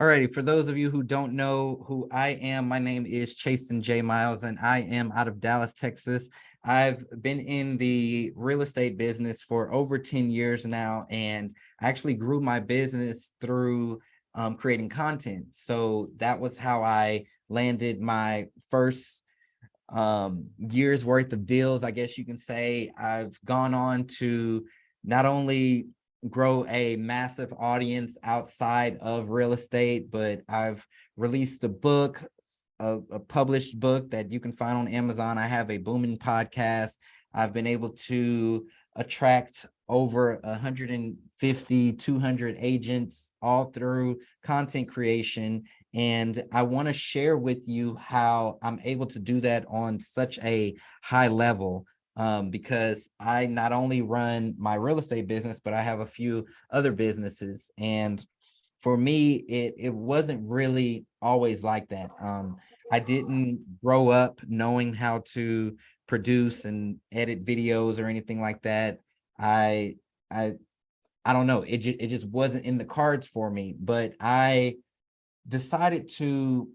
Alrighty, for those of you who don't know who I am, my name is Chasten J. Miles, and I am out of Dallas, Texas. I've been in the real estate business for over 10 years now, and I actually grew my business through creating content. So that was how I landed my first year's worth of deals, I guess you can say. I've gone on to not only grow a massive audience outside of real estate, but I've released a book, a published book that you can find on Amazon. I have a booming podcast. I've been able to attract over 150, 200 agents all through content creation. And I want to share with you how I'm able to do that on such a high level, because I not only run my real estate business, but I have a few other businesses. And for me, it wasn't really always like that. I didn't grow up knowing how to produce and edit videos or anything like that. I I I don't know. It just wasn't in the cards for me. But I decided to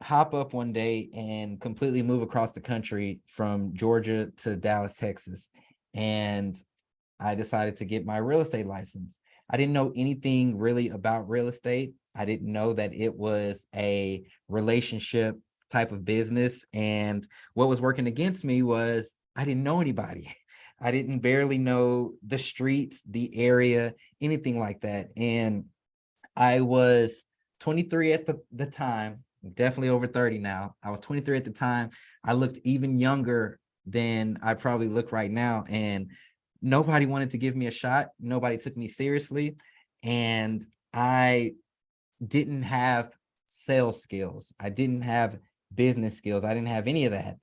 hop up one day and completely move across the country from Georgia to Dallas, Texas. And I decided to get my real estate license. I didn't know anything really about real estate. I didn't know that it was a relationship type of business. And what was working against me was I didn't know anybody. I didn't barely know the streets, the area, anything like that. And I was 23 at the time, definitely over 30 now. I was 23 at the time. I looked even younger than I probably look right now. And nobody wanted to give me a shot. Nobody took me seriously. And I didn't have sales skills. I didn't have business skills. I didn't have any of that,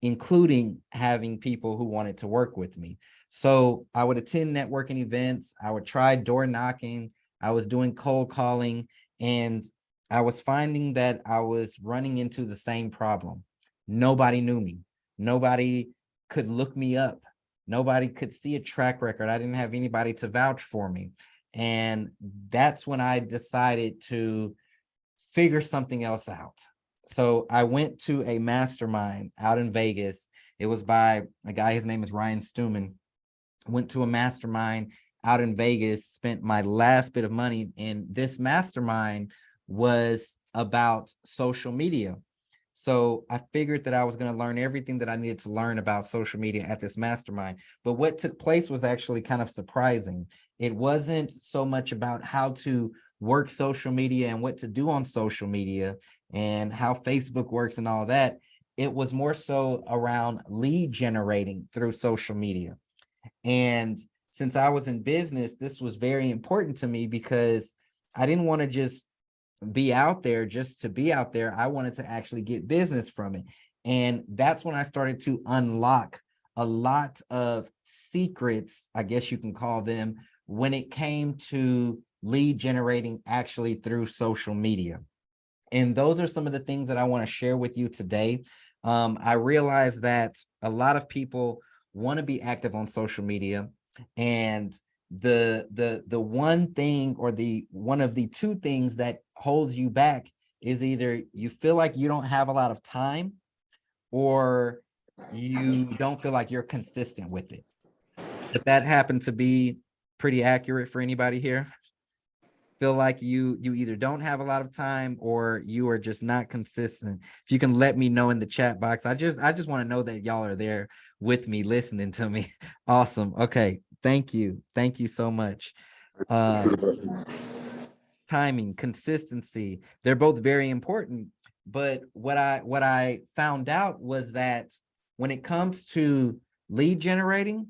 including having people who wanted to work with me. So I would attend networking events. I would try door knocking. I was doing cold calling, and I was finding that I was running into the same problem. Nobody knew me. Nobody could look me up. Nobody could see a track record. I didn't have anybody to vouch for me. And that's when I decided to figure something else out. So I went to a mastermind out in Vegas. It was by a guy, his name is Ryan Stewman. Went to a mastermind out in Vegas, spent my last bit of money, and this mastermind was about social media. So I figured that I was going to learn everything that I needed to learn about social media at this mastermind. But what took place was actually kind of surprising. It wasn't so much about how to work social media and what to do on social media and how Facebook works and all that. It was more so around lead generating through social media. And since I was in business, this was very important to me because I didn't want to just be out there just to be out there. I wanted to actually get business from it. And that's when I started to unlock a lot of secrets, I guess you can call them, when it came to lead generating actually through social media. And those are some of the things that I want to share with you today. I realize that a lot of people want to be active on social media, and the one thing, or the one of the two things that holds you back, is either you feel like you don't have a lot of time, or you don't feel like you're consistent with it. But that happened to be pretty accurate for anybody here? Feel like you either don't have a lot of time, or you are just not consistent? If you can let me know in the chat box. I just want to know that y'all are there with me, listening to me. Awesome. Okay, thank you so much. Timing, consistency, they're both very important. But what I found out was that when it comes to lead generating,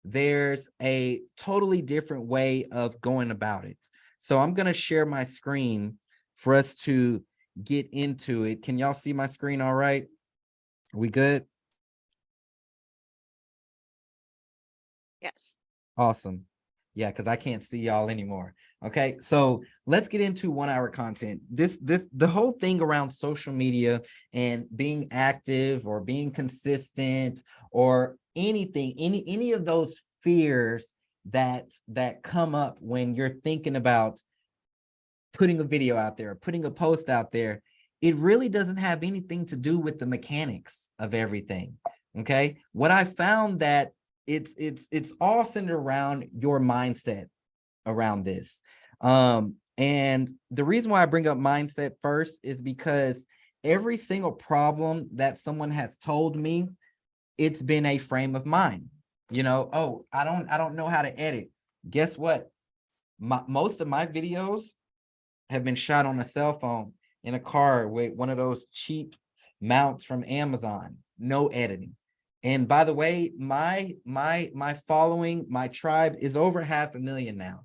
there's a totally different way of going about it. So I'm going to share my screen for us to get into it. Can y'all see my screen all right? Are we good? Yes. Awesome. Yeah, because I can't see y'all anymore. Okay, so let's get into 1 hour content. The whole thing around social media and being active or being consistent, or anything, any of those fears that come up when you're thinking about putting a video out there, putting a post out there, it really doesn't have anything to do with the mechanics of everything. Okay. What I found that it's all centered around your mindset around this. And the reason why I bring up mindset first is because every single problem that someone has told me, it's been a frame of mind. You know, oh, I don't know how to edit. Guess what? Most of my videos have been shot on a cell phone in a car with one of those cheap mounts from Amazon, no editing. And by the way, my following, my tribe is over 500,000 now.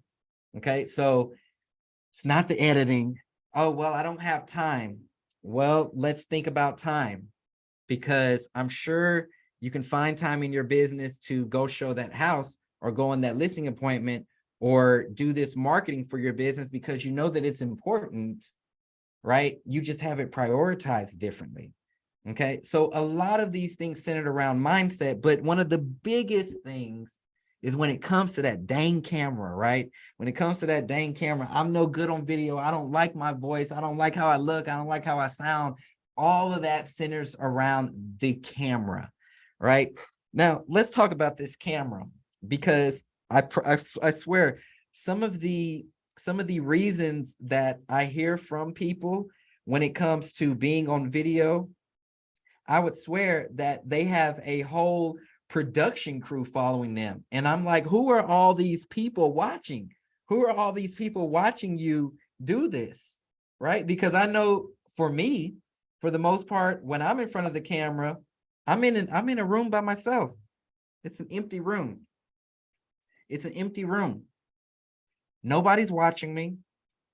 Okay, so it's not the editing. Oh, well, I don't have time. Well, let's think about time, because I'm sure you can find time in your business to go show that house or go on that listing appointment or do this marketing for your business because you know that it's important, right? You just have it prioritized differently. Okay, so a lot of these things centered around mindset, but one of the biggest things is when it comes to that dang camera, right? When it comes to that dang camera, I'm no good on video. I don't like my voice. I don't like how I look. I don't like how I sound. All of that centers around the camera, right? Now, let's talk about this camera, because I swear some of the reasons that I hear from people when it comes to being on video, I would swear that they have a whole production crew following them. And I'm like, who are all these people watching? Who are all these people watching you do this? Right? Because I know for me, for the most part, when I'm in front of the camera, I'm in a room by myself. It's an empty room. It's an empty room. Nobody's watching me.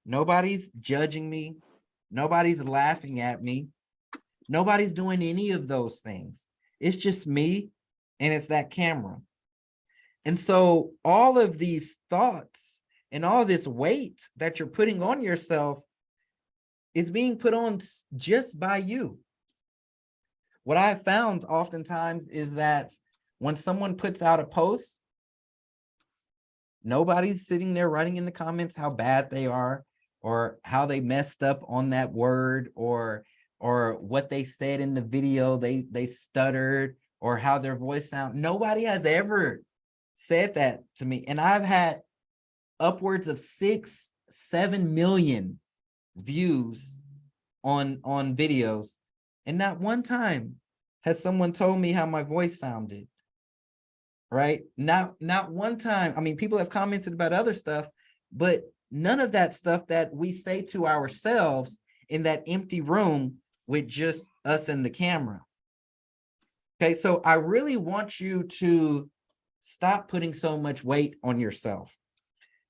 Nobody's judging me. Nobody's laughing at me. Nobody's doing any of those things. It's just me and it's that camera. And so all of these thoughts and all this weight that you're putting on yourself is being put on just by you. What I've found oftentimes is that when someone puts out a post, nobody's sitting there writing in the comments how bad they are or how they messed up on that word or what they said in the video, they stuttered, or how their voice sound. Nobody has ever said that to me. And I've had upwards of 6-7 million views on videos, and not one time has someone told me how my voice sounded. Right? Not one time. I mean, people have commented about other stuff, but none of that stuff that we say to ourselves in that empty room with just us and the camera. Okay, so I really want you to stop putting so much weight on yourself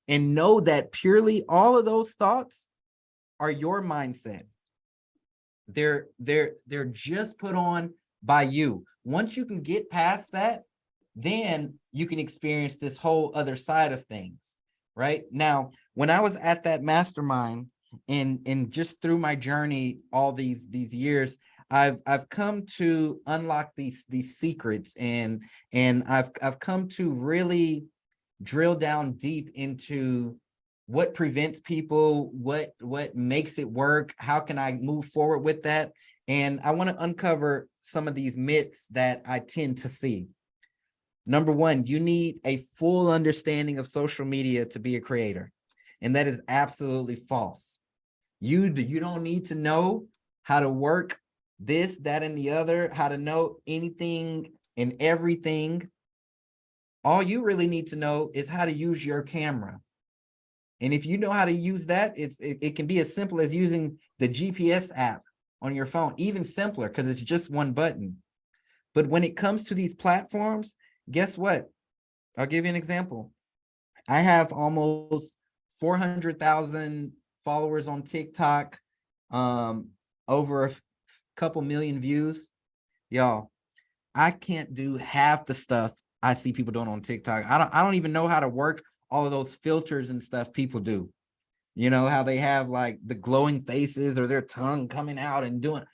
and know that purely all of those thoughts are your mindset. They're just put on by you. Once you can get past that, then you can experience this whole other side of things. Right now, when I was at that mastermind and just through my journey all these years, I've come to unlock these secrets, and I've come to really drill down deep into what prevents people, what makes it work, how can I move forward with that. And I want to uncover some of these myths that I tend to see. Number one, you need a full understanding of social media to be a creator. And that is absolutely false. You don't need to know how to work this, that, and the other, how to know anything and everything. All you really need to know is how to use your camera. And if you know how to use that, it can be as simple as using the GPS app on your phone, even simpler because it's just one button. But when it comes to these platforms, guess what? I'll give you an example. I have almost 400,000 followers on TikTok, over a couple million views. Y'all, I can't do half the stuff I see people doing on TikTok. I don't even know how to work all of those filters and stuff people do. You know, how they have like the glowing faces or their tongue coming out and doing.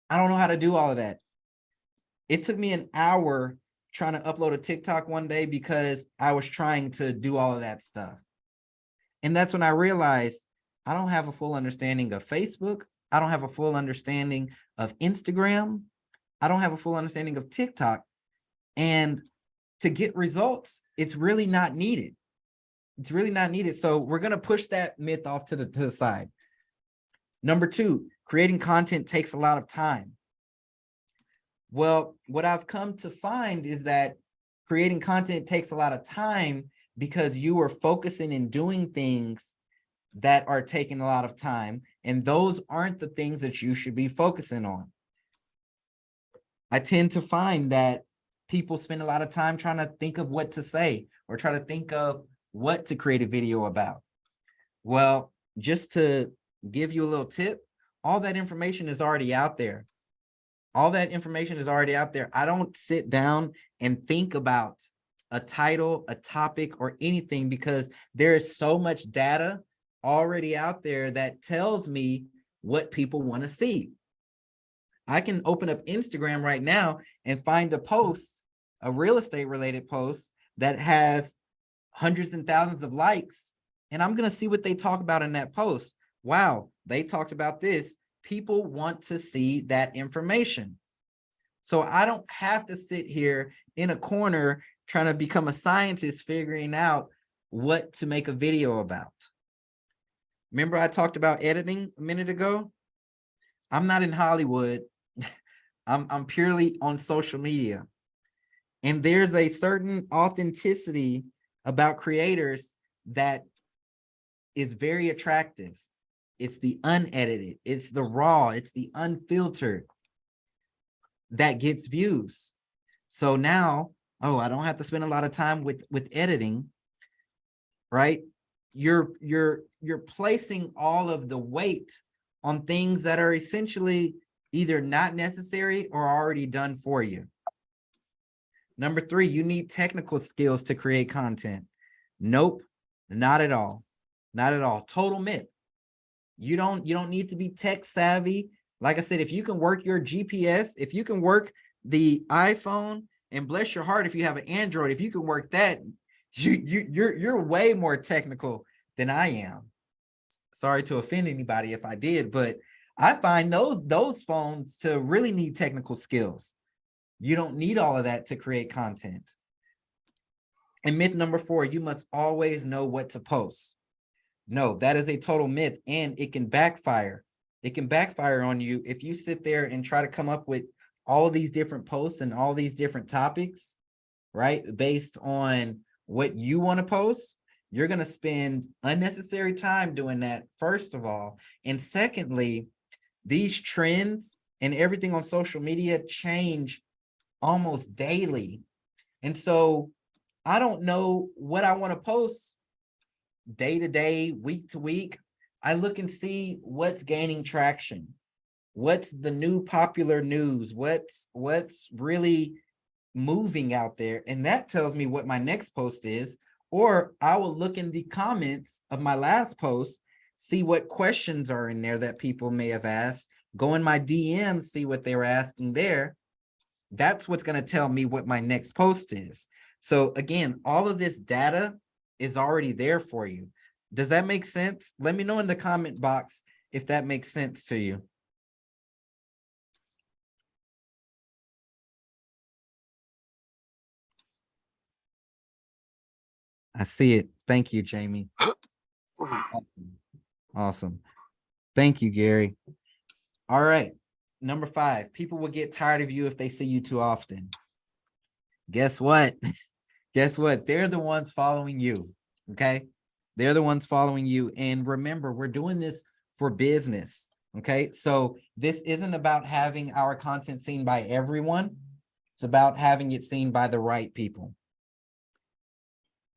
I don't know how to do all of that. It took me an hour trying to upload a TikTok one day because I was trying to do all of that stuff. And that's when I realized I don't have a full understanding of Facebook. I don't have a full understanding of Instagram. I don't have a full understanding of TikTok. And to get results, it's really not needed. It's really not needed. So we're going to push that myth off to the side. Number two, creating content takes a lot of time. Well, what I've come to find is that creating content takes a lot of time because you are focusing and doing things that are taking a lot of time, and those aren't the things that you should be focusing on. I tend to find that people spend a lot of time trying to think of what to say or try to think of what to create a video about. Well, just to give you a little tip, all that information is already out there. All that information is already out there. I don't sit down and think about a title, a topic, or anything because there is so much data already out there that tells me what people want to see. I can open up Instagram right now and find a post, a real estate related post that has hundreds and thousands of likes, and I'm going to see what they talk about in that post. Wow, they talked about this. People want to see that information. So I don't have to sit here in a corner trying to become a scientist figuring out what to make a video about. Remember I talked about editing a minute ago? I'm not in Hollywood. I'm purely on social media. And there's a certain authenticity about creators that is very attractive. It's the unedited, it's the raw, it's the unfiltered that gets views. So now, oh, I don't have to spend a lot of time with editing, right? You're placing all of the weight on things that are essentially either not necessary or already done for you. Number three, you need technical skills to create content. Nope, not at all. Not at all. Total myth. You don't need to be tech savvy. Like I said, if you can work your GPS, if you can work the iPhone, and bless your heart, if you have an Android, if you can work that, you're way more technical than I am. Sorry to offend anybody if I did, but I find those phones to really need technical skills. You don't need all of that to create content. And myth number four, you must always know what to post. No, that is a total myth, and it can backfire. It can backfire on you if you sit there and try to come up with all of these different posts and all these different topics, right? Based on what you want to post. You're going to spend unnecessary time doing that, first of all. And secondly, these trends and everything on social media change almost daily. And so I don't know what I want to post day to day, week to week. I look and see what's gaining traction. What's the new popular news? What's really moving out there? And that tells me what my next post is. Or I will look in the comments of my last post, see what questions are in there that people may have asked, go in my DMs, see what they were asking there. That's what's going to tell me what my next post is. So again, all of this data is already there for you. Does that make sense? Let me know in the comment box if that makes sense to you. I see it. Thank you, Jamie. Awesome. Awesome. Thank you, Gary. All right. Number five, people will get tired of you if they see you too often. Guess what? Guess what? They're the ones following you. Okay. They're the ones following you. And remember, we're doing this for business. Okay. So this isn't about having our content seen by everyone. It's about having it seen by the right people.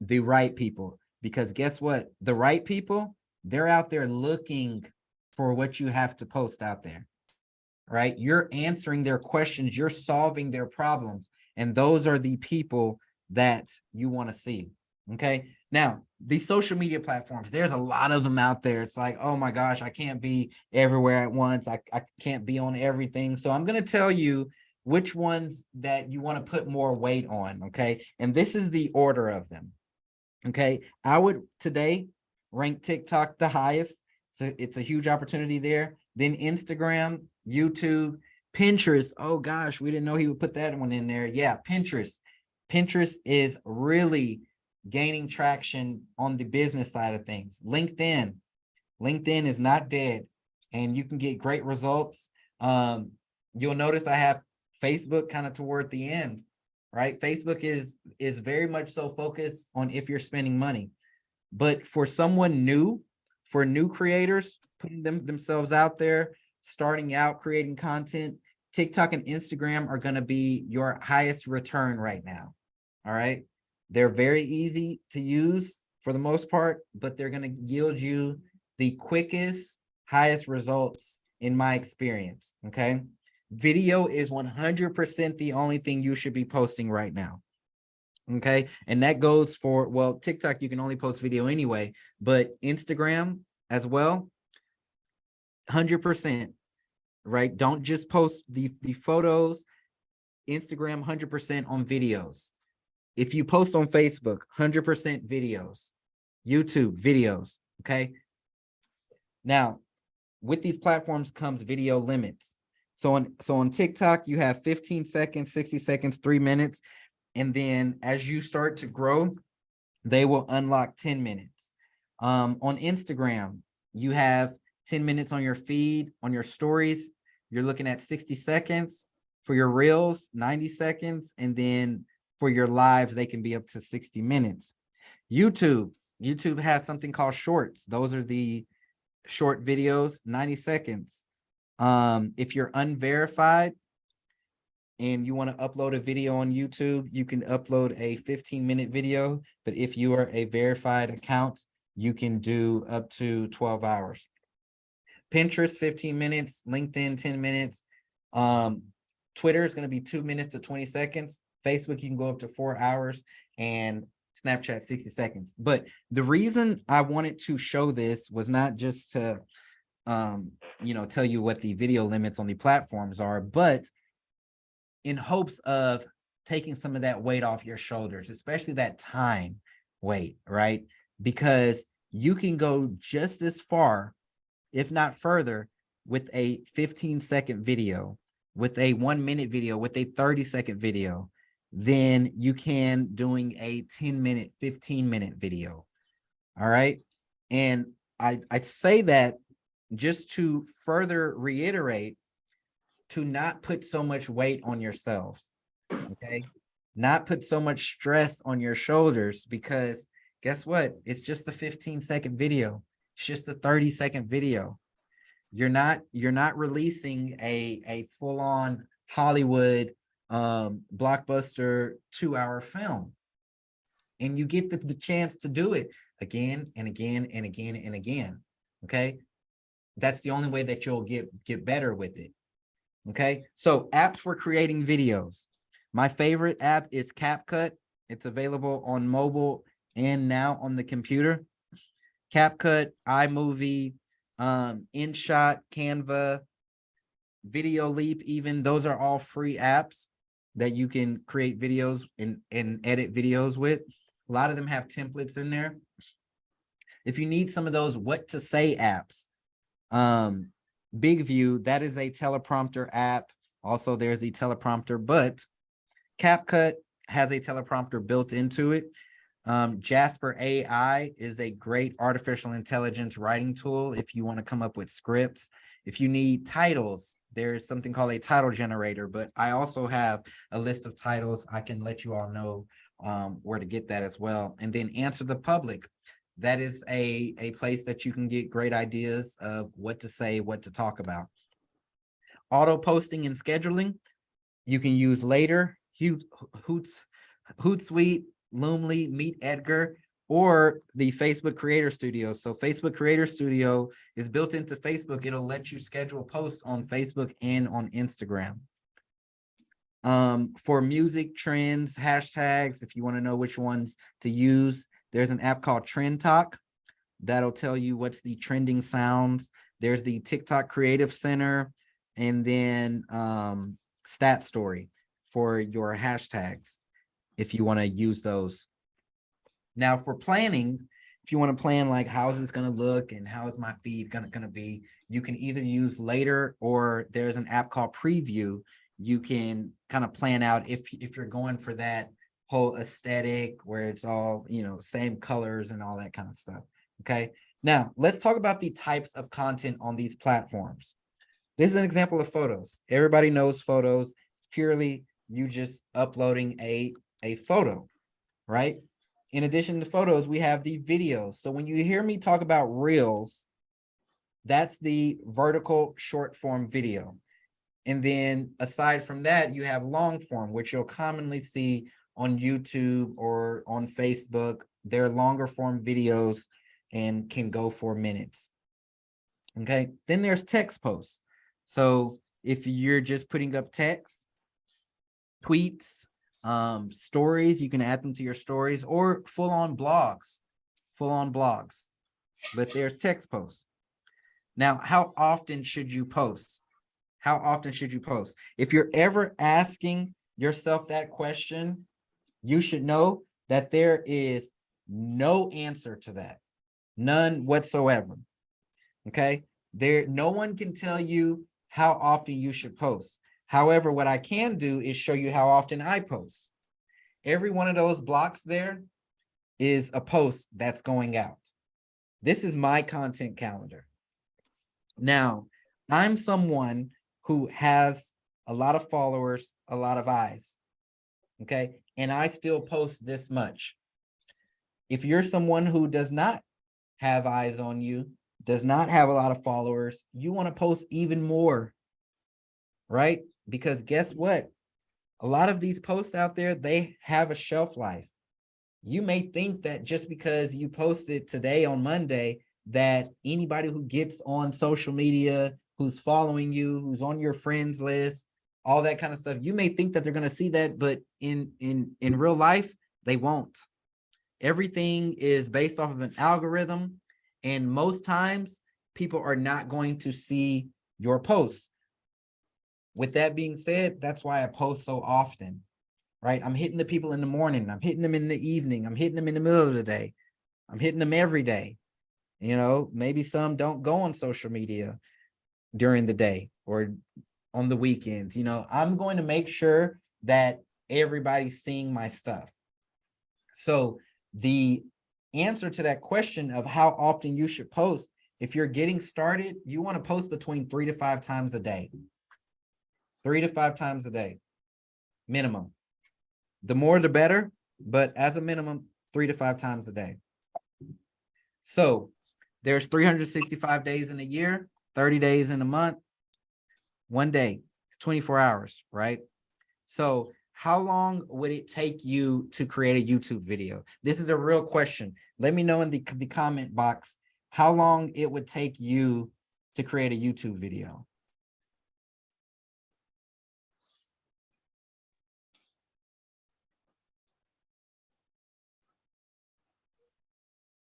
The right people. Because guess what? The right people, they're out there looking for what you have to post out there. Right? You're answering their questions. You're solving their problems. And those are the people that you want to see. Okay. Now, the social media platforms, there's a lot of them out there. It's like, oh my gosh, I can't be everywhere at once. I can't be on everything. So I'm going to tell you which ones that you want to put more weight on. Okay. And this is the order of them. Okay. I would today rank TikTok the highest. It's a huge opportunity there. Then Instagram, YouTube, Pinterest. Oh gosh, we didn't know he would put that one in there. Yeah, Pinterest. Pinterest is really gaining traction on the business side of things. LinkedIn is not dead, and you can get great results. You'll notice I have Facebook kind of toward the end, right? Facebook is very much so focused on if you're spending money. But for someone new, for new creators, putting themselves out there, starting out, creating content, TikTok and Instagram are going to be your highest return right now. All right. They're very easy to use for the most part, but they're going to yield you the quickest, highest results in my experience. Okay. Video is 100% the only thing you should be posting right now. Okay. And that goes for, well, TikTok, you can only post video anyway, but Instagram as well, 100%, right? Don't just post the photos. Instagram, 100% on videos. If you post on Facebook, 100% videos. YouTube, videos. Okay. Now, with these platforms comes video limits. So on TikTok, you have 15 seconds, 60 seconds, 3 minutes. And then as you start to grow, they will unlock 10 minutes. On Instagram, you have 10 minutes on your feed, on your stories. You're looking at 60 seconds. For your reels, 90 seconds. And then for your lives, they can be up to 60 minutes. YouTube has something called shorts. Those are the short videos, 90 seconds. If you're unverified and you want to upload a video on YouTube, you can upload a 15-minute video. But if you are a verified account, you can do up to 12 hours. Pinterest, 15 minutes, LinkedIn, 10 minutes. Twitter is going to be 2 minutes to 20 seconds. Facebook, you can go up to 4 hours, and Snapchat, 60 seconds. But the reason I wanted to show this was not just to, tell you what the video limits on the platforms are, but in hopes of taking some of that weight off your shoulders, especially that time weight, right? Because you can go just as far, if not further, with a 15-second video, with a 1-minute video, with a 30-second video, than you can doing a 10-minute, 15-minute video. All right. And I say that just to further reiterate, to not put so much weight on yourselves, okay? Not put so much stress on your shoulders, because guess what? It's just a 15-second video. It's just a 30-second video. You're not releasing a full-on Hollywood blockbuster 2-hour film. And you get the chance to do it again and again and again and again. Okay. That's the only way that you'll get better with it. Okay, so apps for creating videos. My favorite app is CapCut. It's available on mobile and now on the computer. CapCut, iMovie, InShot, Canva, Video Leap, even those are all free apps that you can create videos and edit videos with. A lot of them have templates in there. If you need some of those what to say apps, Big View, that is a teleprompter app. Also, there's the teleprompter, but CapCut has a teleprompter built into it. Jasper AI is a great artificial intelligence writing tool if you want to come up with scripts. If you need titles, there's something called a title generator, but I also have a list of titles. I can let you all know where to get that as well. And then Answer the Public. That is a place that you can get great ideas of what to say, what to talk about. Auto posting and scheduling. You can use Later, Hootsuite, Loomly, Meet Edgar, or the Facebook Creator Studio. So Facebook Creator Studio is built into Facebook. It'll let you schedule posts on Facebook and on Instagram. For music trends, hashtags, if you want to know which ones to use, there's an app called Trend Talk that'll tell you what's the trending sounds. There's the TikTok Creative Center, and then Stat Story for your hashtags if you want to use those. Now for planning if you want to plan like how is this going to look and how is my feed gonna be, you can either use later, or there's an app called Preview. You can kind of plan out if you're going for that whole aesthetic where it's all, same colors and all that kind of stuff. Okay. Now let's talk about the types of content on these platforms. This is an example of photos. Everybody knows photos. It's purely you just uploading a photo, right? In addition to photos, we have the videos. So when you hear me talk about reels, that's the vertical short form video. And then aside from that, you have long form, which you'll commonly see on YouTube or on Facebook. They're longer form videos and can go for minutes. Okay. Then there's text posts. So if you're just putting up text, tweets, stories, you can add them to your stories, or full-on blogs, but there's text posts. Now, how often should you post? If you're ever asking yourself that question, you should know that there is no answer to that. None whatsoever. Okay. No one can tell you how often you should post. However, what I can do is show you how often I post. Every one of those blocks there is a post that's going out. This is my content calendar. Now, I'm someone who has a lot of followers, a lot of eyes. Okay. And I still post this much. If you're someone who does not have eyes on you, does not have a lot of followers, you want to post even more, right? Because guess what? A lot of these posts out there, they have a shelf life. You may think that just because you posted today on Monday, that anybody who gets on social media, who's following you, who's on your friends list, all that kind of stuff, you may think that they're going to see that, but in real life, they won't. Everything is based off of an algorithm, and most times people are not going to see your posts. With that being said, that's why I post so often, right? I'm hitting the people in the morning. I'm hitting them in the evening. I'm hitting them in the middle of the day. I'm hitting them every day. Maybe some don't go on social media during the day or on the weekends. I'm going to make sure that everybody's seeing my stuff. So the answer to that question of how often you should post, if you're getting started, you want to post between 3 to 5 times a day. 3 to 5 times a day, minimum. The more, the better, but as a minimum, 3 to 5 times a day. So there's 365 days in a year, 30 days in a month. One day, it's 24 hours, right? So how long would it take you to create a YouTube video? This is a real question. Let me know in the comment box how long it would take you to create a YouTube video.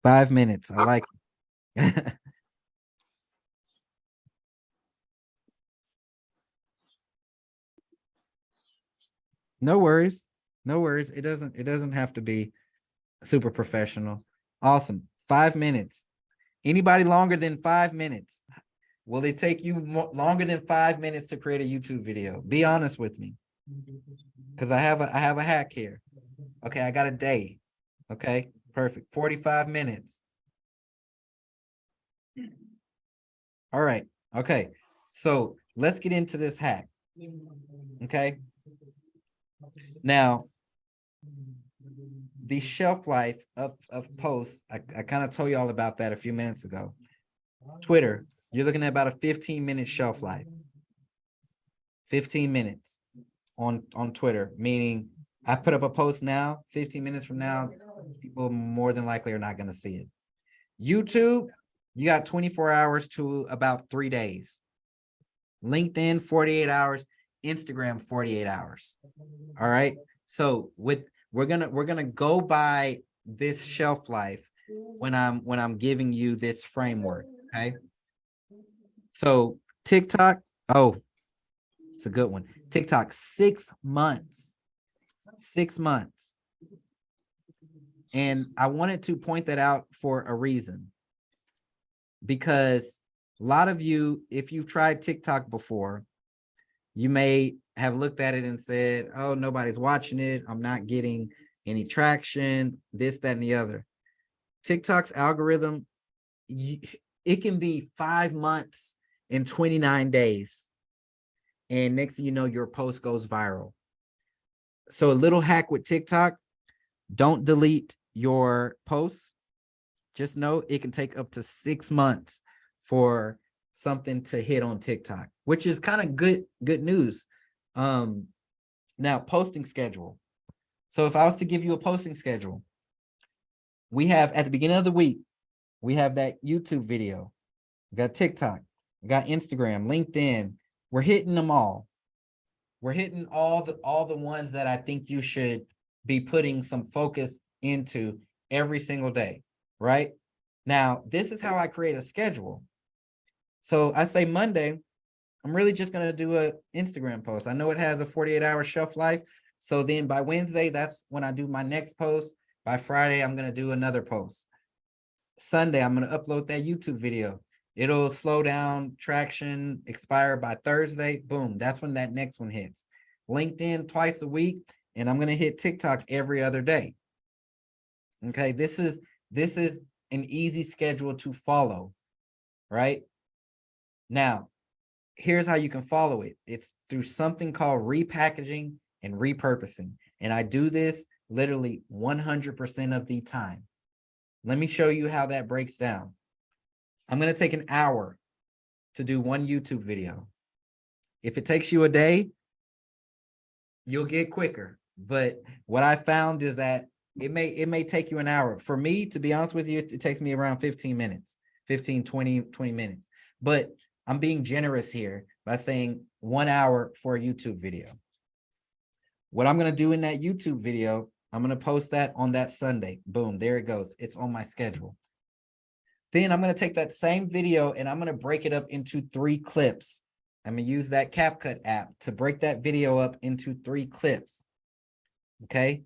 Five minutes. I like it. No worries. No worries. It doesn't have to be super professional. Awesome. 5 minutes. Anybody longer than 5 minutes? Will it take you longer than 5 minutes to create a YouTube video? Be honest with me. Because I have a hack here. Okay, I got a day. Okay, perfect. 45 minutes. All right. Okay. So let's get into this hack. Okay. Now, the shelf life of posts, I kind of told you all about that a few minutes ago. Twitter, you're looking at about a 15-minute shelf life. 15 minutes on Twitter, meaning I put up a post now, 15 minutes from now, people more than likely are not going to see it. YouTube, you got 24 hours to about 3 days. LinkedIn, 48 hours. Instagram, 48 hours. All right. So we're gonna go by this shelf life when I'm giving you this framework. Okay. So TikTok, oh, it's a good one. TikTok, 6 months. 6 months. And I wanted to point that out for a reason, because a lot of you, if you've tried TikTok before, you may have looked at it and said, oh, nobody's watching it. I'm not getting any traction, this, that, and the other. TikTok's algorithm, it can be 5 months and 29 days. And next thing you know, your post goes viral. So a little hack with TikTok, don't delete your posts. Just know it can take up to 6 months for something to hit on TikTok, which is kind of good news. Now, posting schedule. So if I was to give you a posting schedule, we have at the beginning of the week, we have that YouTube video. We got TikTok, we got Instagram, LinkedIn. We're hitting them all. We're hitting all the ones that I think you should be putting some focus into every single day, right? Now, this is how I create a schedule. So I say Monday, I'm really just going to do an Instagram post. I know it has a 48-hour shelf life. So then by Wednesday, that's when I do my next post. By Friday, I'm going to do another post. Sunday, I'm going to upload that YouTube video. It'll slow down, traction, expire by Thursday. Boom, that's when that next one hits. LinkedIn twice a week, and I'm going to hit TikTok every other day. Okay, this is an easy schedule to follow, right? Now, here's how you can follow it. It's through something called repackaging and repurposing. And I do this literally 100% of the time. Let me show you how that breaks down. I'm going to take an hour to do one YouTube video. If it takes you a day, you'll get quicker. But what I found is that it may take you an hour. For me, to be honest with you, it takes me around 15 minutes, 20 minutes. But I'm being generous here by saying 1 hour for a YouTube video. What I'm going to do in that YouTube video, I'm going to post that on that Sunday. Boom, there it goes. It's on my schedule. Then I'm going to take that same video and I'm going to break it up into 3 clips. I'm going to use that CapCut app to break that video up into 3 clips. Okay.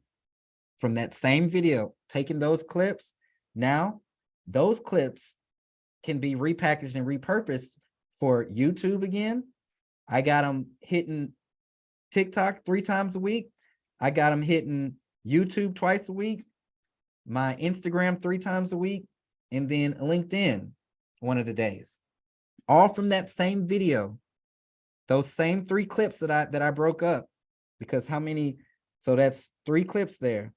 From that same video, taking those clips. Now, those clips can be repackaged and repurposed for YouTube again. I got them hitting TikTok 3 times a week. I got them hitting YouTube twice a week, my Instagram 3 times a week, and then LinkedIn one of the days. All from that same video. Those same 3 clips that I broke up, because how many? So that's 3 clips there.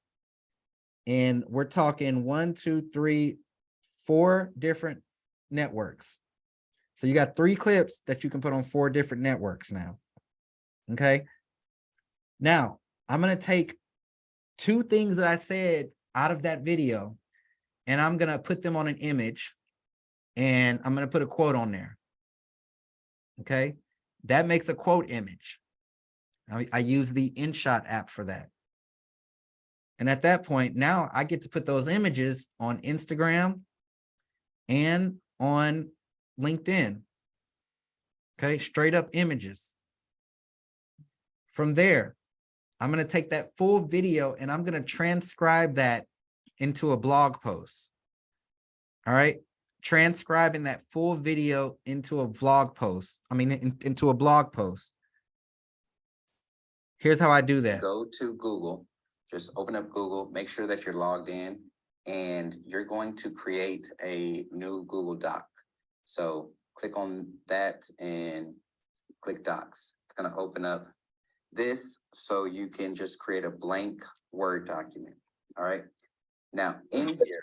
And we're talking 1, 2, 3, 4 different networks. So you got 3 clips that you can put on 4 different networks now. Okay. Now I'm going to take 2 things that I said out of that video, and I'm going to put them on an image, and I'm going to put a quote on there. Okay. That makes a quote image. I use the InShot app for that. And at that point, now I get to put those images on Instagram and on LinkedIn. Okay, straight up images. From there, I'm going to take that full video and I'm going to transcribe that into a blog post. All right, transcribing that full video into a vlog post. Into a blog post. Here's how I do that. Go to Google, just open up Google, make sure that you're logged in, and you're going to create a new Google Doc. So click on that and click Docs. It's going to open up this so you can just create a blank Word document. All right. Now in here,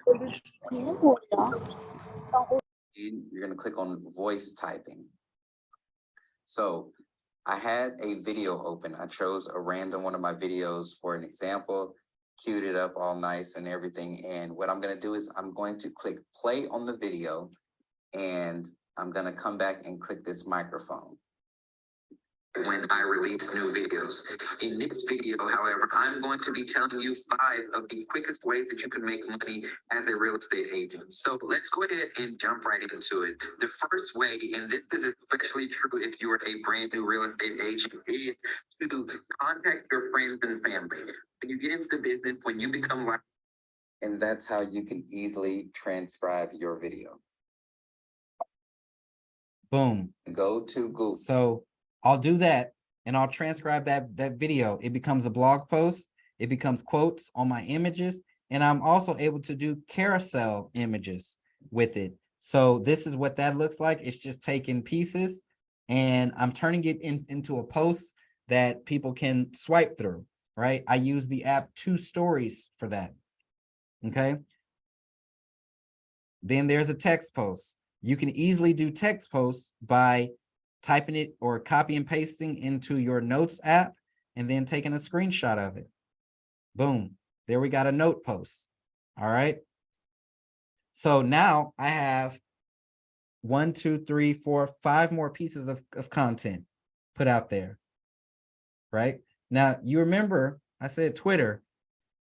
you're going to click on voice typing. So I had a video open. I chose a random one of my videos for an example, queued it up all nice and everything. And what I'm going to do is I'm going to click play on the video, and I'm going to come back and click this microphone when I release new videos. In this video, however, I'm going to be telling you 5 of the quickest ways that you can make money as a real estate agent. So let's go ahead and jump right into it. The first way, and this is especially true if you are a brand new real estate agent, is to contact your friends and family. When you get into the business, when you become like And that's how you can easily transcribe your video. Boom. Go to Google. So I'll do that and I'll transcribe that video. It becomes a blog post. It becomes quotes on my images. And I'm also able to do carousel images with it. So this is what that looks like. It's just taking pieces and I'm turning it into a post that people can swipe through, right? I use the app 2 Stories for that. Okay. Then there's a text post. You can easily do text posts by typing it or copy and pasting into your notes app and then taking a screenshot of it. Boom. There we got a note post. All right. So now I have 1, 2, 3, 4, 5 more pieces of content put out there. Right. Now you remember I said Twitter,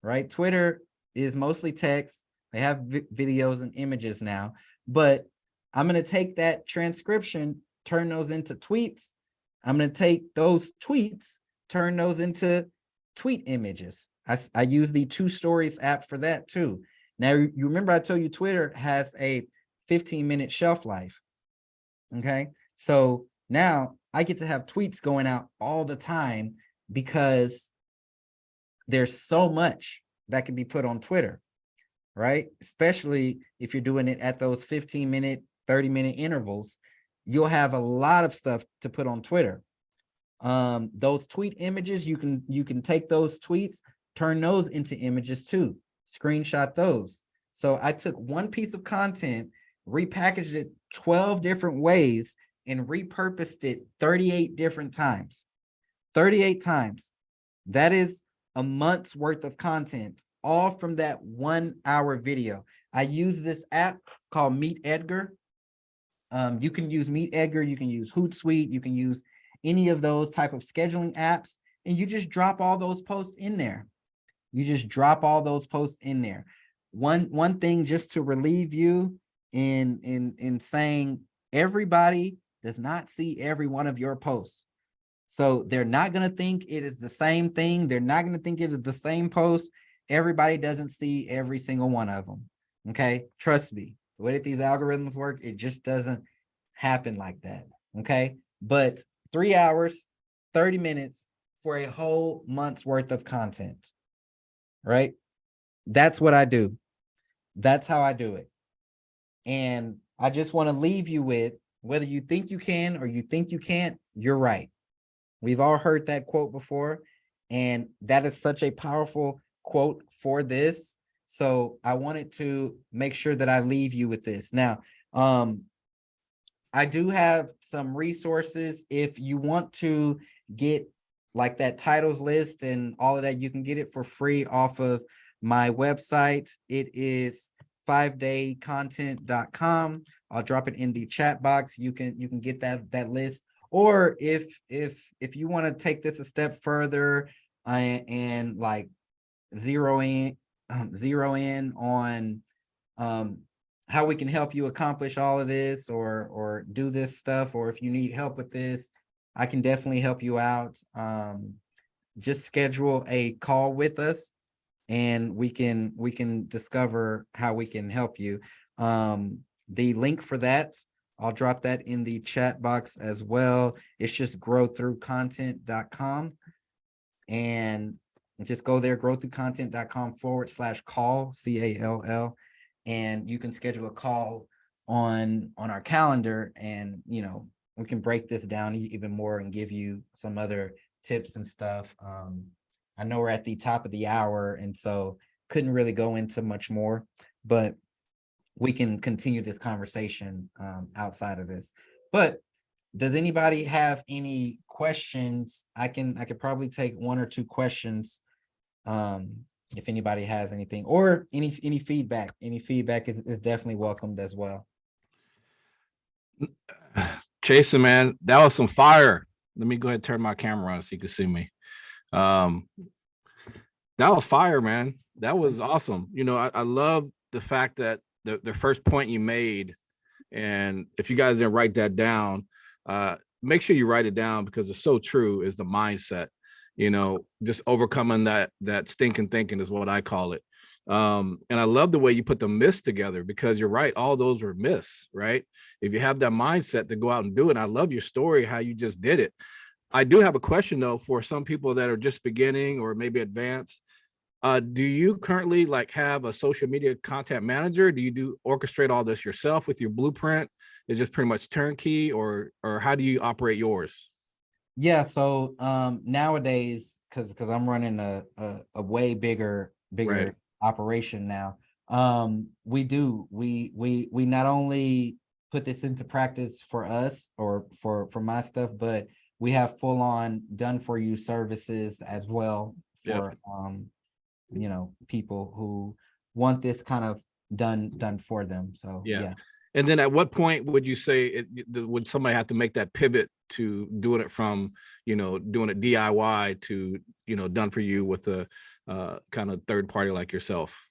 right? Twitter is mostly text. They have videos and images now, but I'm going to take that transcription, turn those into tweets. I'm going to take those tweets, turn those into tweet images. I use the 2 Stories app for that too. Now, you remember I told you Twitter has a 15-minute shelf life. Okay. So now I get to have tweets going out all the time because there's so much that can be put on Twitter, right? Especially if you're doing it at those 15-minute, 30-minute intervals, you'll have a lot of stuff to put on Twitter. Those tweet images, you can take those tweets, turn those into images too, screenshot those. So I took one piece of content, repackaged it 12 different ways, and repurposed it 38 different times. 38 times. That is a month's worth of content, all from that 1 hour video. I use this app called Meet Edgar. You can use Meet Edgar, you can use Hootsuite, you can use any of those type of scheduling apps, and you just drop all those posts in there. You just drop all those posts in there. One thing just to relieve you in saying everybody does not see every one of your posts. So they're not going to think it is the same thing. They're not going to think it is the same post. Everybody doesn't see every single one of them. Okay. Trust me. The way that these algorithms work, it just doesn't happen like that. Okay. But 3 hours, 30 minutes for a whole month's worth of content. Right. That's what I do. That's how I do it. And I just want to leave you with, whether you think you can or you think you can't, you're right. We've all heard that quote before, and that is such a powerful quote for this. So I wanted to make sure that I leave you with this. Now, I do have some resources. If you want to get like that titles list and all of that, you can get it for free off of my website. It is 5daycontent.com. I'll drop it in the chat box. You can get that list. Or if you want to take this a step further and like zero in on how we can help you accomplish all of this or do this stuff, or if you need help with this, I can definitely help you out. Just schedule a call with us and we can discover how we can help you. The link for that, I'll drop that in the chat box as well. It's just growthroughcontent.com, and just go there, growthroughcontent.com/call, CALL, and you can schedule a call on our calendar, and we can break this down even more and give you some other tips and stuff. I know we're at the top of the hour, and so couldn't really go into much more, but we can continue this conversation outside of this. But does anybody have any questions? I could probably take 1 or 2 questions if anybody has anything, or any feedback. Any feedback is definitely welcomed as well. Jason, man, that was some fire. Let me go ahead and turn my camera on so you can see me. That was fire, man. That was awesome. I love the fact that the first point you made, and if you guys didn't write that down, make sure you write it down because it's so true, is the mindset. just overcoming that stinking thinking is what I call it. And I love the way you put the myths together, because you're right, all those were myths, right? If you have that mindset to go out and do it, I love your story, how you just did it. I do have a question though, for some people that are just beginning or maybe advanced. Do you currently have a social media content manager? Do you orchestrate all this yourself with your blueprint? Is just pretty much turnkey, or how do you operate yours? Yeah, so nowadays, because I'm running a way bigger Right. operation now. We not only put this into practice for us or for my stuff, but we have full on done for you services as well for people who want this kind of done for them. So yeah. And then at what point would you say would somebody have to make that pivot to doing it from, doing it DIY to, done for you with a kind of third party like yourself?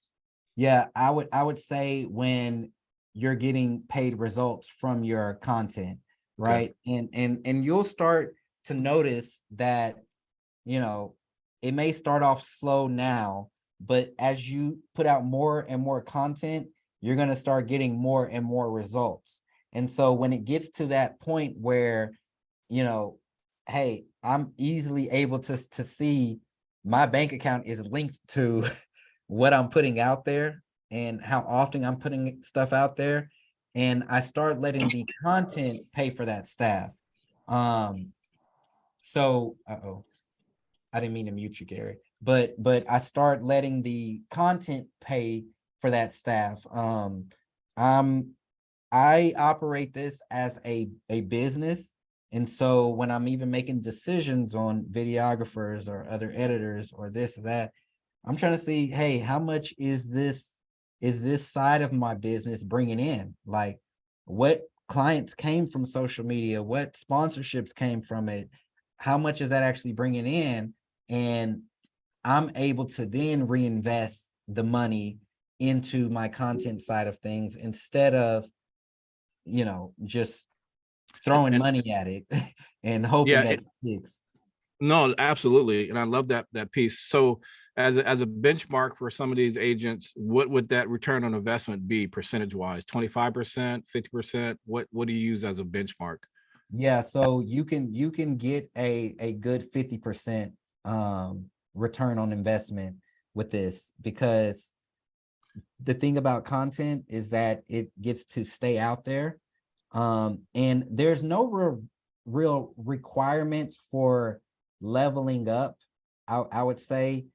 Yeah, I would say when you're getting paid results from your content, right? And you'll start to notice that, it may start off slow now, but as you put out more and more content, you're going to start getting more and more results. And so when it gets to that point where, hey, I'm easily able to see my bank account is linked to what I'm putting out there and how often I'm putting stuff out there. And I start letting the content pay for that staff. So, I didn't mean to mute you, Gary, but I start letting the content pay for that staff. I operate this as a business. And so when I'm even making decisions on videographers or other editors or this or that, I'm trying to see, hey, how much is this side of my business bringing in? Like, what clients came from social media? What sponsorships came from it? How much is that actually bringing in? And I'm able to then reinvest the money into my content side of things instead of, just throwing money at it and hoping that it sticks. No, absolutely. And I love that piece. So as a benchmark for some of these agents, what would that return on investment be percentage wise? 25%, 50%? What do you use as a benchmark? Yeah, so you can get a good 50% return on investment with this, because the thing about content is that it gets to stay out there. And there's no real requirement for leveling up, I would say,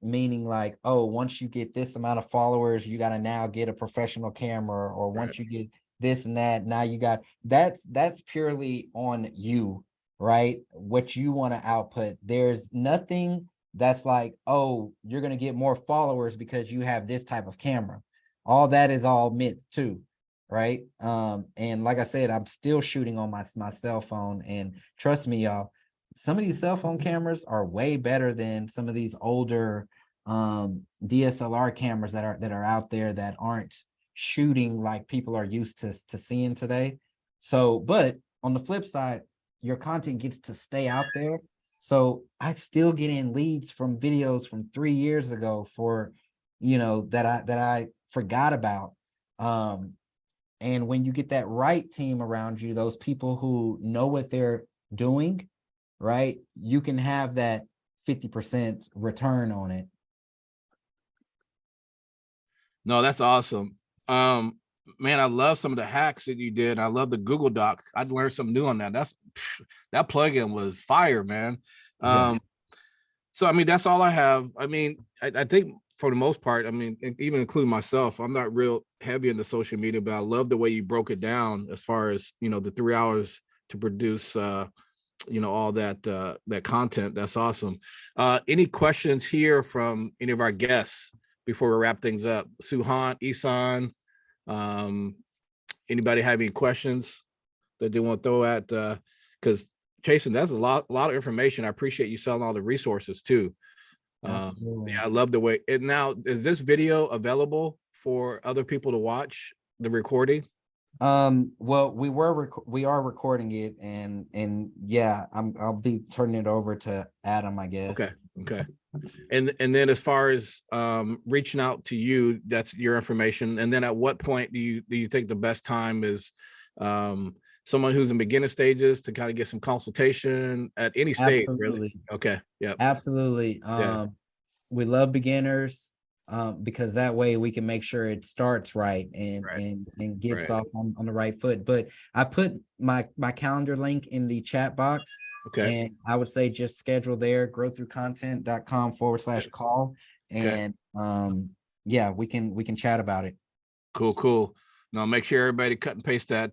meaning like, oh, once you get this amount of followers, you got to now get a professional camera, or once you get this and that, now you got that's purely on you, right? What you want to output. There's nothing that's like, oh, you're going to get more followers because you have this type of camera. All that is all myth too, right? And like I said, I'm still shooting on my cell phone, and trust me, y'all, some of these cell phone cameras are way better than some of these older DSLR cameras that are out there that aren't shooting like people are used to seeing today. So, but on the flip side, your content gets to stay out there. So I still get in leads from videos from 3 years ago for, that I forgot about. And when you get that right team around you, those people who know what they're doing, right, you can have that 50% return on it. No, that's awesome. Man, I love some of the hacks that you did. I love the Google Doc. I'd learned something new on that. That plugin was fire, man. Yeah. So I mean, that's all I have. I mean, I think for the most part, I mean, even including myself, I'm not real heavy into social media, but I love the way you broke it down as far as, the 3 hours to produce all that content. That's awesome. Any questions here from any of our guests before we wrap things up? Suhan, Isan, anybody have any questions that they want to throw at, because Jason, that's a lot of information. I appreciate you selling all the resources too. Absolutely. Yeah, I love the way. And now, is this video available for other people to watch the recording? Well, we are recording it, and yeah, I'll be turning it over to Adam, I guess. Okay. And then as far as reaching out to you, that's your information. And then at what point do you think the best time is someone who's in beginner stages to kind of get some consultation at any stage, really? Absolutely. Okay. Yeah. Absolutely. Yeah. We love beginners, because that way we can make sure it starts right and Right. and gets Right. off on the right foot. But I put my calendar link in the chat box, Okay. and I would say just schedule there, growthroughcontent.com/call. And yeah, we can chat about it. Cool. Now make sure everybody cut and paste that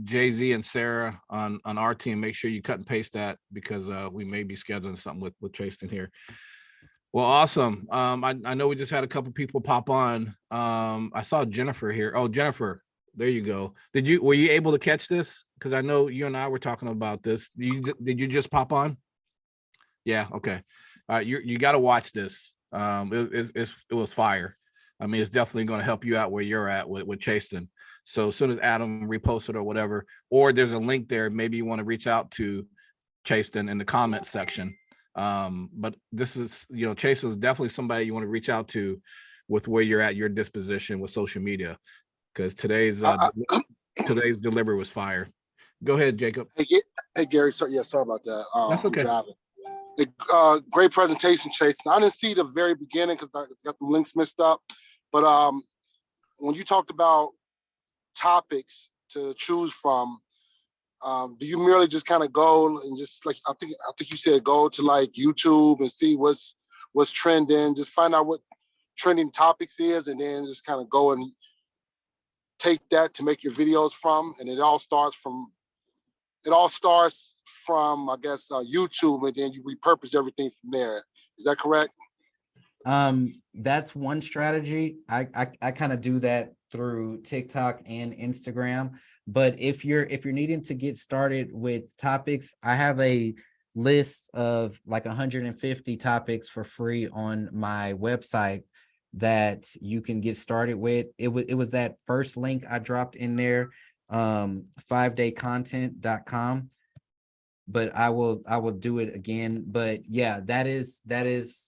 Jay-Z and Sarah on our team. Make sure you cut and paste that because we may be scheduling something with Tristan here. Well, awesome. I know we just had a couple people pop on. I saw Jennifer here. Oh, Jennifer, there you go. Were you able to catch this? Because I know you and I were talking about this. Did you just pop on? Yeah, okay. You got to watch this. It was fire. I mean, it's definitely going to help you out where you're at with Chasten. So as soon as Adam reposts it or whatever, or there's a link there, maybe you want to reach out to Chasten in the comments section. But this is, Chasten is definitely somebody you want to reach out to with where you're at, your disposition with social media, because today's delivery was fire. Go ahead, Jacob. Hey Gary, sorry about that. That's okay. I'm driving. Great presentation, Chase. I didn't see the very beginning because I got the links mixed up. But when you talked about topics to choose from, do you merely just kind of go and just like I think you said go to like YouTube and see what's trending, just find out what trending topics is, and then just kind of go and take that to make your videos from, and it all starts from I guess YouTube, and then you repurpose everything from there. Is that correct? That's one strategy. I kind of do that through TikTok and Instagram. But if you're needing to get started with topics, I have a list of like 150 topics for free on my website that you can get started with. It was that first link I dropped in there, 5daycontent.com. But I will do it again. But yeah, that is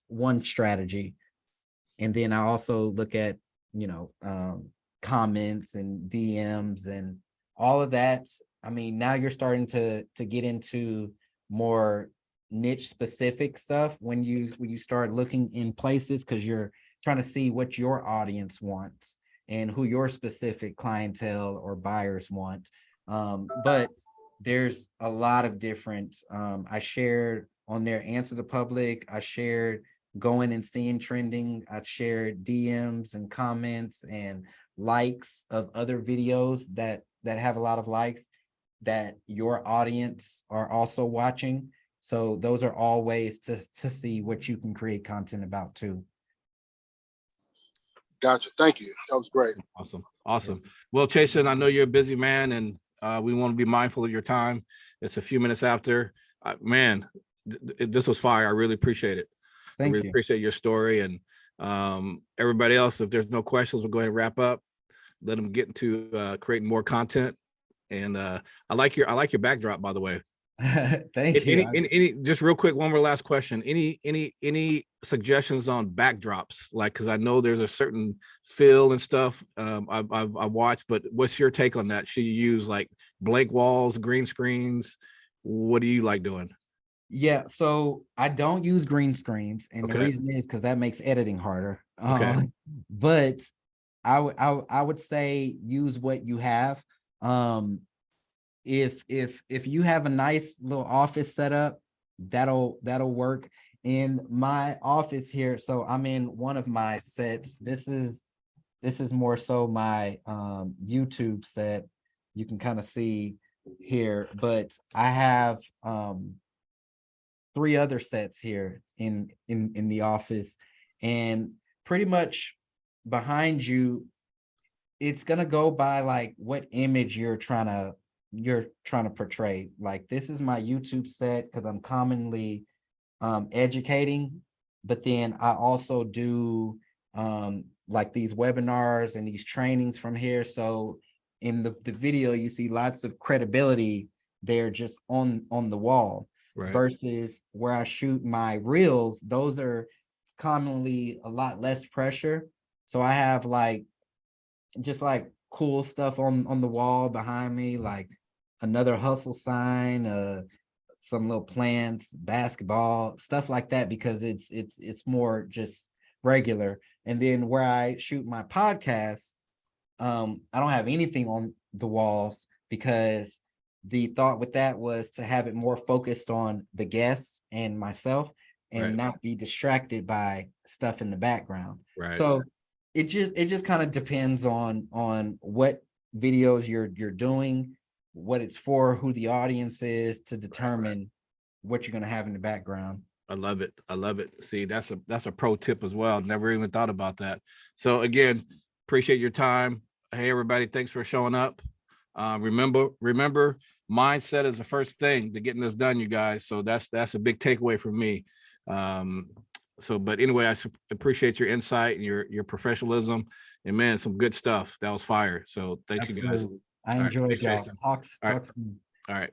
one strategy. And then I also look at, comments and DMs and all of that. I mean, now you're starting to get into more niche specific stuff when you start looking in places, because you're trying to see what your audience wants and who your specific clientele or buyers want. But there's a lot of different, I shared on there, Answer the Public. I shared going and seeing trending. I shared DMs and comments and likes of other videos that have a lot of likes that your audience are also watching. So those are all ways to see what you can create content about too. Gotcha. Thank you. That was great. Awesome. Well, Chasten, I know you're a busy man, and we want to be mindful of your time. It's a few minutes after. Man, this was fire. I really appreciate it. I really appreciate your story. And everybody else, if there's no questions, we'll go ahead and wrap up. Let them get into creating more content. And I like your backdrop, by the way. Thank you. Any just real quick, one more last question. Any suggestions on backdrops? Like, because I know there's a certain feel and stuff I've watched, but what's your take on that? Should you use like blank walls, green screens? What do you like doing? Yeah, so I don't use green screens, and the Okay. reason is because that makes editing harder. Okay. But I would say use what you have. If you have a nice little office setup, that'll work. In my office here, so I'm in one of my sets. This is more so my YouTube set. You can kind of see here, but I have 3 other sets here in the office, and pretty much behind you, it's gonna go by like what image you're trying to portray. Like, this is my YouTube set because I'm commonly educating, but then I also do like these webinars and these trainings from here. So in the video, you see lots of credibility there just on the wall. Right. Versus where I shoot my reels, those are commonly a lot less pressure. So I have like just like cool stuff on the wall behind me, like another hustle sign, some little plants, basketball, stuff like that, because it's more just regular. And then where I shoot my podcast, I don't have anything on the walls because the thought with that was to have it more focused on the guests and myself and Right. not be distracted by stuff in the background. Right. So it just kind of depends on what videos you're doing, what it's for, who the audience is, to determine what you're going to have in the background. I love it. I love it. See, that's a pro tip as well. Never even thought about that. So again, appreciate your time. Hey, everybody, thanks for showing up. Remember, mindset is the first thing to getting this done, you guys. So that's a big takeaway from me. But anyway, I appreciate your insight and your professionalism, and man, some good stuff. That was fire. So thanks, you guys. Absolutely. I All right, enjoyed thanks, y'all. Jason. Talk All right. soon. All right.